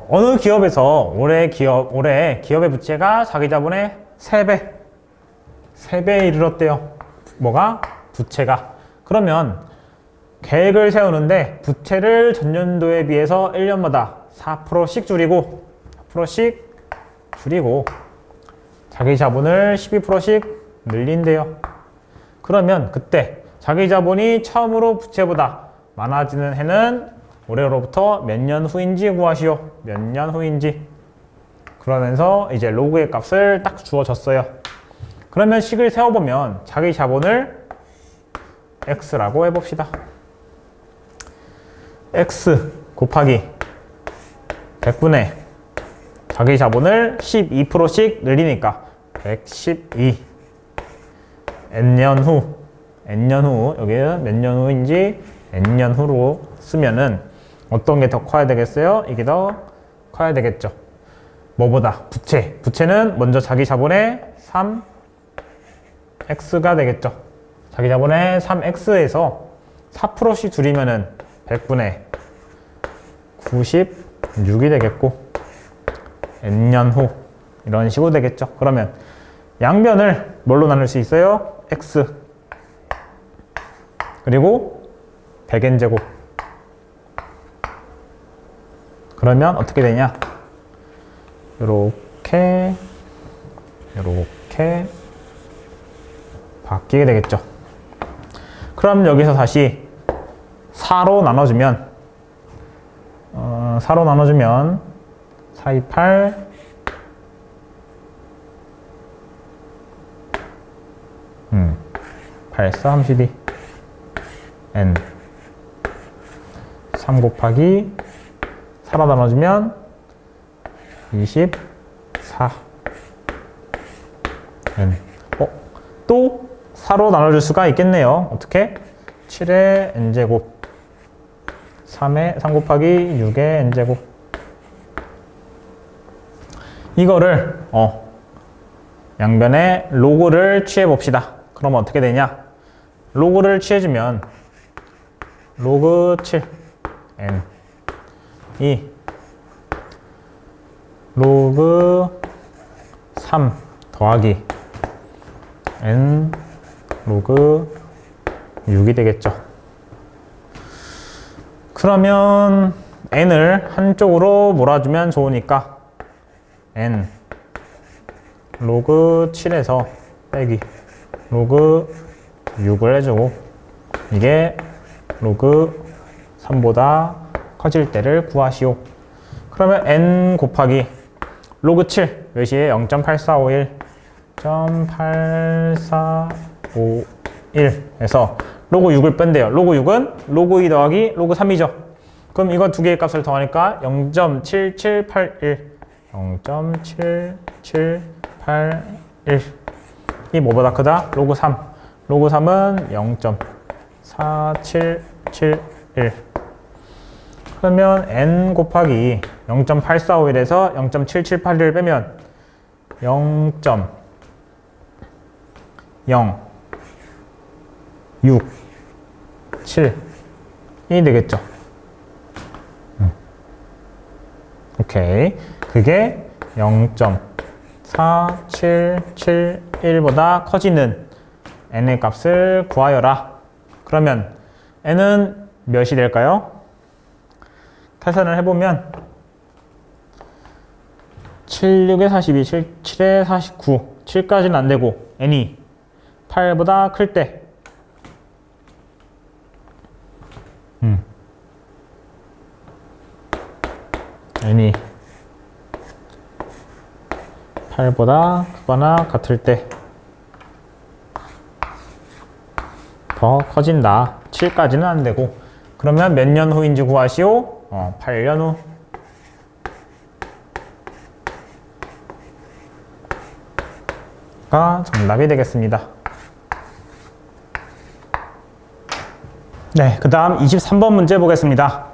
어느 기업에서 올해 기업의 부채가 자기 자본의 3배에 이르렀대요. 뭐가? 부채가. 그러면 계획을 세우는데 부채를 전년도에 비해서 1년마다 4%씩 줄이고 4%씩 줄이고 자기 자본을 12%씩 늘린대요. 그러면 그때 자기 자본이 처음으로 부채보다 많아지는 해는 올해로부터 몇 년 후인지 구하시오. 몇 년 후인지. 그러면서 이제 로그의 값을 딱 주어졌어요. 그러면 식을 세워보면 자기 자본을 x라고 해봅시다. x 곱하기 100분의 자기 자본을 12%씩 늘리니까 112. n년 후, 여기는 몇 년 후인지 n년 후로 쓰면은 어떤 게 더 커야 되겠어요? 이게 더 커야 되겠죠. 뭐보다? 부채. 부채는 먼저 자기 자본의 3x가 되겠죠. 자기 자본의 3x에서 4%씩 줄이면은 100분의 96이 되겠고, n년 후 이런 식으로 되겠죠. 그러면 양변을 뭘로 나눌 수 있어요? x 그리고 100n제곱. 그러면 어떻게 되냐? 요렇게 바뀌게 되겠죠. 그럼 여기서 다시 4로 나눠주면 4, 2, 8 8, 4, 32 n 3 곱하기 4로 나눠주면 24 n. 또 4로 나눠줄 수가 있겠네요. 어떻게? 7의 n제곱 3 곱하기 6의 n제곱. 이거를 양변에 로그를 취해 봅시다. 그러면 어떻게 되냐? 로그를 취해주면 로그 7 n 이 로그 3 더하기 n 로그 6이 되겠죠. 그러면 n을 한쪽으로 몰아주면 좋으니까 n 로그 7에서 빼기 로그 6을 해주고, 이게 로그 3보다 커질 때를 구하시오. 그러면 n 곱하기 로그 7 몇이에요? 0.8451 0.8451에서 로그 6을 뺀대요. 로그 6은 로그 2 더하기 로그 3이죠. 그럼 이거 두 개의 값을 더하니까 0.7781 0.7781 이 뭐보다 크다? 로그 3. 로그 3은 0.4771. 그러면 n 곱하기 0.8451에서 0.7781을 빼면 0.067이 되겠죠. 오케이. 그게 0.4771보다 커지는 n의 값을 구하여라. 그러면 n은 몇이 될까요? 계산을 해보면 7, 6에 42, 7에 49, 7까지는 안되고 n이 8보다 클 때 n이 8보다 크거나 같을 때 더 커진다. 7까지는 안되고. 그러면 몇 년 후인지 구하시오? 8년 후. 가 정답이 되겠습니다. 네, 그 다음 23번 문제 보겠습니다.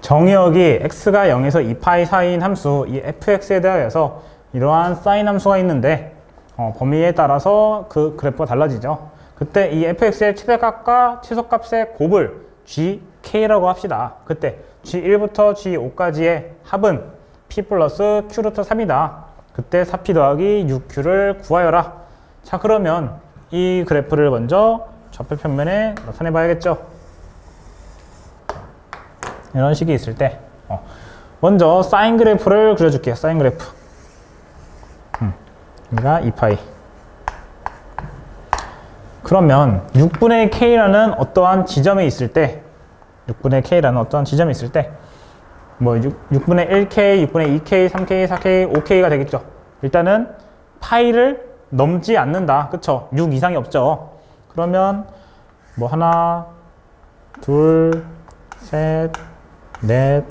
정의역이 x가 0에서 2파이 사이인 함수 이 fx에 대하여서 이러한 사인 함수가 있는데 범위에 따라서 그 그래프가 달라지죠. 그때 이 fx의 최대값과 최소값의 곱을 gk라고 합시다. 그때 g1부터 g5까지의 합은 p 플러스 q 루트 3이다. 그때 4p 더하기 6q를 구하여라. 자, 그러면 이 그래프를 먼저 좌표 평면에 나타내 봐야겠죠. 이런 식이 있을 때 먼저 사인 그래프를 그려줄게요. 사인 그래프. 여기가 2파이. 그러면 6분의 k라는 어떠한 지점에 있을 때 6분의 k라는 어떠한 지점에 있을 때 뭐 6분의 1k, 6분의 2k, 3k, 4k, 5k가 되겠죠. 일단은 파이를 넘지 않는다. 그쵸? 6 이상이 없죠. 그러면 뭐 하나, 둘, 셋, 넷,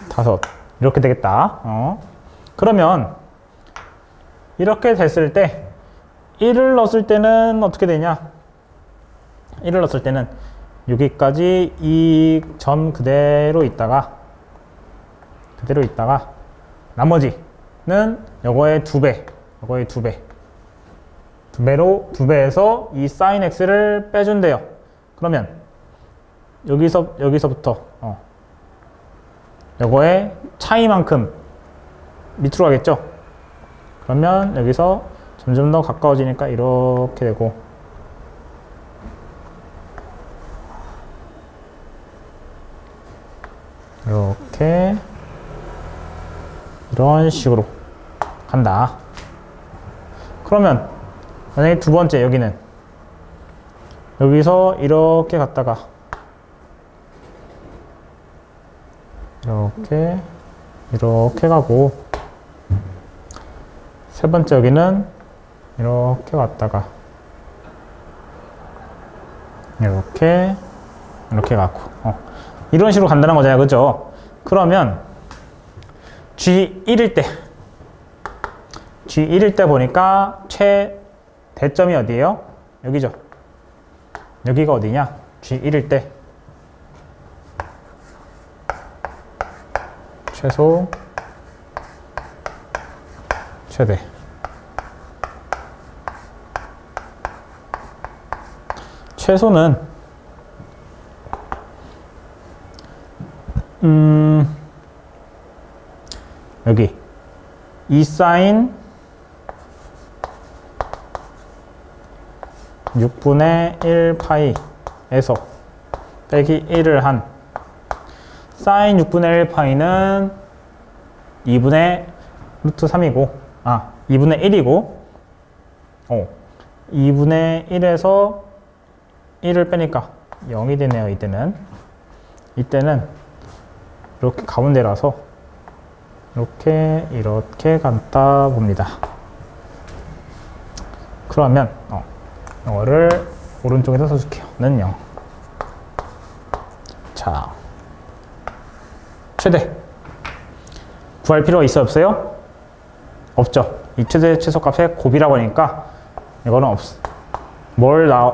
다섯 이렇게 되겠다. 그러면 이렇게 됐을 때 1을 넣었을 때는 어떻게 되냐? 1을 넣었을 때는 여기까지 이 점 그대로 있다가 나머지는 요거의 2배, 요거의 2배. 2배에서 이 sin x를 빼준대요. 그러면 여기서부터 요거의 차이만큼 밑으로 가겠죠? 그러면 여기서 점점 더 가까워지니까 이렇게 되고 이렇게 이런 식으로 간다. 그러면 만약에 두 번째 여기는 여기서 이렇게 갔다가 이렇게 가고 세 번째 여기는 이렇게 갔다가 이렇게 가고 이런 식으로 간다는 거잖아요. 그죠? 그러면 G1일 때 보니까 최대점이 어디예요? 여기죠. 여기가 어디냐? G1일 때 최소, 최대. 최소는 여기 이 사인 6분의 1 파이에서 빼기 1을 한 사인 6분의 1 파이는 2분의 루트 3이고 2분의 1이고 2분의 1에서 1을 빼니까 0이 되네요. 이때는 이렇게 가운데라서 이렇게 간다 봅니다. 그러면 이거를 오른쪽에다 써줄게요. 는 0. 자, 최대 구할 필요가 있어요? 없어요? 없죠. 이 최대 최소값의 곱이라고 하니까 이거는 없어.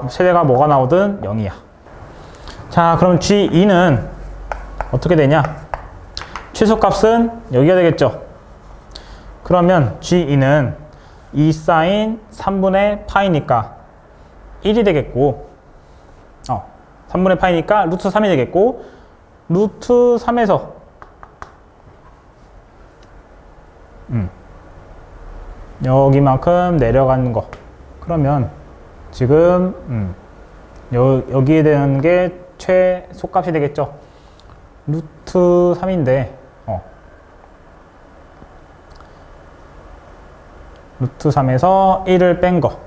최대가 뭐가 나오든 0이야. 자, 그럼 G2는 어떻게 되냐? 최소값은 여기가 되겠죠. 그러면 G2는 2 사인 3분의 파이니까 1이 되겠고 3분의 파이니까 루트 3이 되겠고 루트 3에서 여기만큼 내려가는 거. 그러면 지금 여기에 되는 게 최소값이 되겠죠. 루트 3인데 루트 3에서 1을 뺀 거.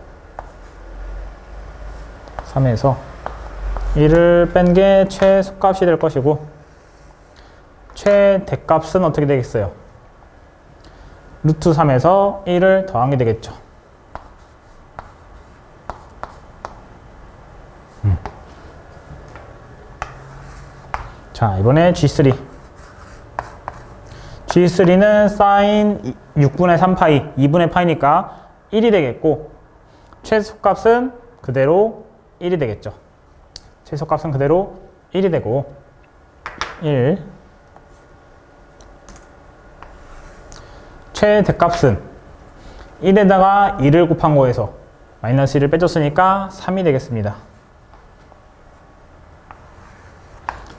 3에서 1을 뺀 게 최소값이 될 것이고 최대값은 어떻게 되겠어요? 루트 3에서 1을 더한 게 되겠죠. 자, 이번에 G3. G3는 사인 6분의 3파이, 2분의 파이니까 1이 되겠고 최소값은 그대로 1이 되겠죠. 최소값은 그대로 1이 되고 1. 최대값은 1에다가 2를 곱한 거에서 마이너스 1을 빼줬으니까 3이 되겠습니다.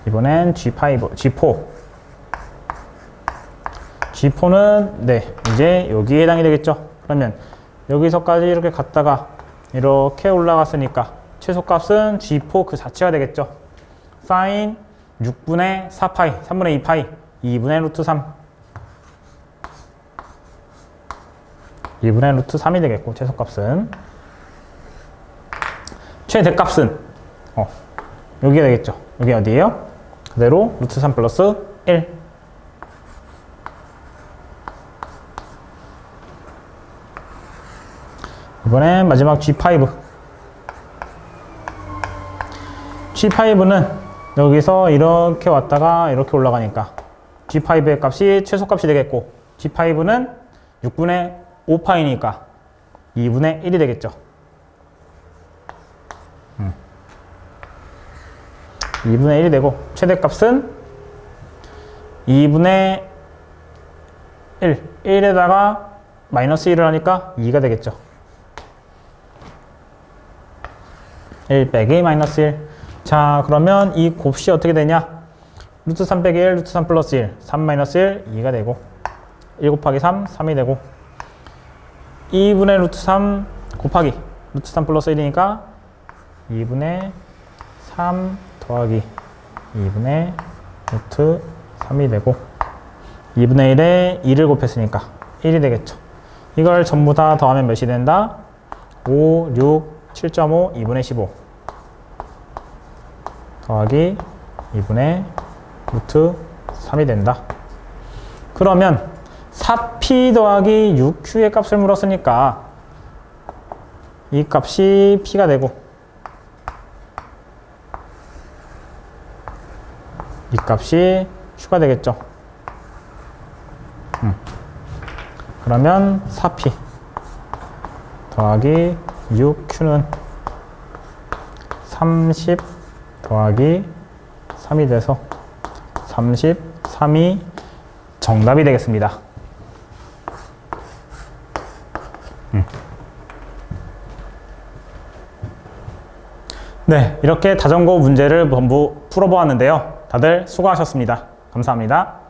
이번엔 G4. G4는 이제 여기에 해당이 되겠죠. 그러면 여기서까지 이렇게 갔다가 이렇게 올라갔으니까 최소값은 G4 그 자체가 되겠죠. 사인 6분의 4파이, 3분의 2파이, 2분의 루트 3. 2분의 루트 3이 되겠고 최소값은 최대값은 여기가 되겠죠. 여기 어디예요? 그대로 루트 3 플러스 1. 이번엔 마지막 G5. G5는 여기서 이렇게 왔다가 이렇게 올라가니까 G5의 값이 최소값이 되겠고, G5는 6분의 5파이니까 2분의 1이 되겠죠. 2분의 1이 되고, 최대값은 2분의 1. 1에다가 마이너스 1을 하니까 2가 되겠죠. 1 빼기 마이너스 1. 자, 그러면 이 곱이 어떻게 되냐? 루트 3 빼기 1, 루트 3 플러스 1, 3 마이너스 1, 2가 되고, 1 곱하기 3, 3이 되고, 2분의 루트 3 곱하기 루트 3 플러스 1이니까 2분의 3 더하기 2분의 루트 3이 되고, 2분의 1에 2를 곱했으니까 1이 되겠죠. 이걸 전부 다 더하면 몇이 된다? 5, 6, 7.5, 2분의 15 더하기 2분의 루트 3이 된다. 그러면 4p 더하기 6q의 값을 물었으니까 이 값이 p가 되고, 이 값이 q가 되겠죠. 그러면 4p 더하기 6q는 30 더하기 3이 돼서 33이 정답이 되겠습니다. 네, 이렇게 자전거 문제를 전부 풀어보았는데요. 다들 수고하셨습니다. 감사합니다.